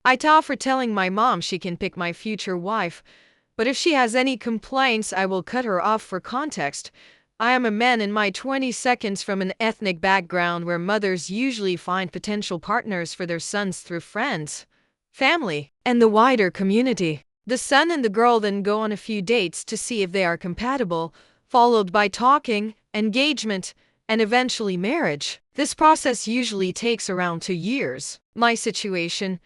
AITAH for telling my mom she can pick my future wife, but if she has any complaints, I will cut her off. For context, I am a man in my 20s from an ethnic background where mothers usually find potential partners for their sons through friends, family, and the wider community. The son and the girl then go on a few dates to see if they are compatible, followed by talking, engagement, and eventually marriage. This process usually takes around 2 years. My situation: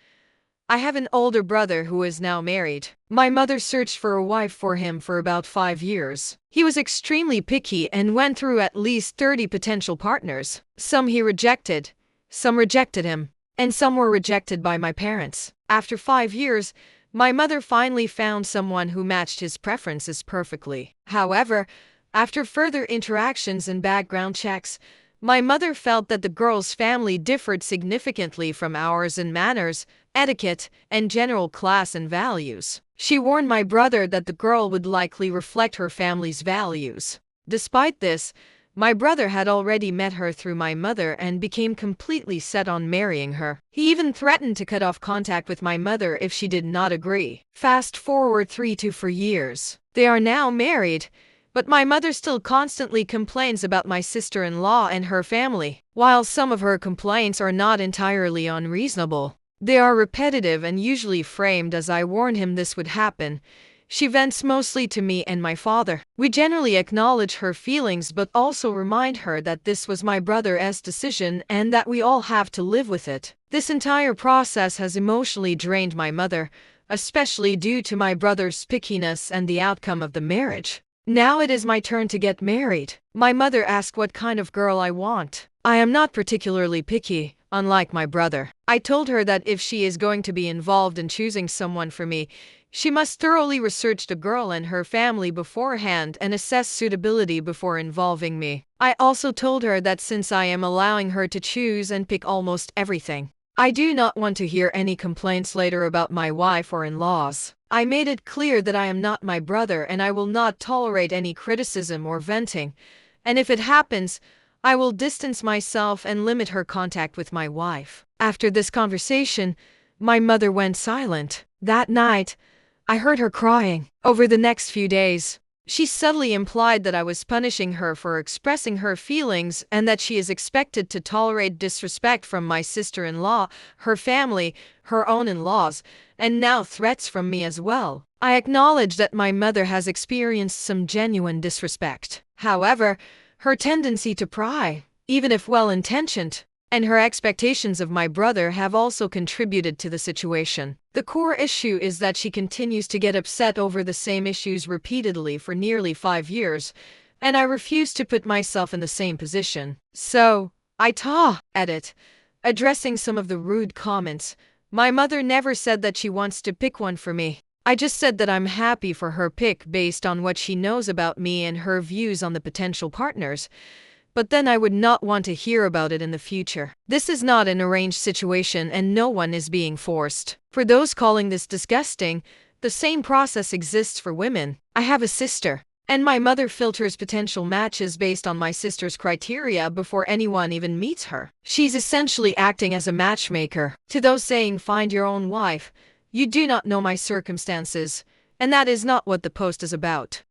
I have an older brother who is now married. My mother searched for a wife for him for about 5 years. He was extremely picky and went through at least 30 potential partners. Some he rejected, some rejected him, and some were rejected by my parents. After 5 years, my mother finally found someone who matched his preferences perfectly. However, after further interactions and background checks, my mother felt that the girl's family differed significantly from ours in manners, etiquette, and general class and values. She warned my brother that the girl would likely reflect her family's values. Despite this, my brother had already met her through my mother and became completely set on marrying her. He even threatened to cut off contact with my mother if she did not agree. Fast forward 3 to 4 years. They are now married, but my mother still constantly complains about my sister-in-law and her family. While some of her complaints are not entirely unreasonable, they are repetitive and usually framed as "I warned him this would happen." She vents mostly to me and my father. We generally acknowledge her feelings but also remind her that this was my brother's decision and that we all have to live with it. This entire process has emotionally drained my mother, especially due to my brother's pickiness and the outcome of the marriage. Now it is my turn to get married. My mother asked what kind of girl I want. I am not particularly picky, unlike my brother. I told her that if she is going to be involved in choosing someone for me, she must thoroughly research the girl and her family beforehand and assess suitability before involving me. I also told her that since I am allowing her to choose and pick almost everything, I do not want to hear any complaints later about my wife or in-laws. I made it clear that I am not my brother and I will not tolerate any criticism or venting, and if it happens, I will distance myself and limit her contact with my wife. After this conversation, my mother went silent. That night, I heard her crying. Over the next few days, she subtly implied that I was punishing her for expressing her feelings and that she is expected to tolerate disrespect from my sister-in-law, her family, her own in-laws, and now threats from me as well. I acknowledge that my mother has experienced some genuine disrespect. However, her tendency to pry, even if well-intentioned, and her expectations of my brother have also contributed to the situation. The core issue is that she continues to get upset over the same issues repeatedly for nearly 5 years, and I refuse to put myself in the same position. So, AITAH, edit. Addressing some of the rude comments, my mother never said that she wants to pick one for me. I just said that I'm happy for her pick based on what she knows about me and her views on the potential partners, but then I would not want to hear about it in the future. This is not an arranged situation and no one is being forced. For those calling this disgusting, the same process exists for women. I have a sister, and my mother filters potential matches based on my sister's criteria before anyone even meets her. She's essentially acting as a matchmaker. To those saying find your own wife, you do not know my circumstances, and that is not what the post is about.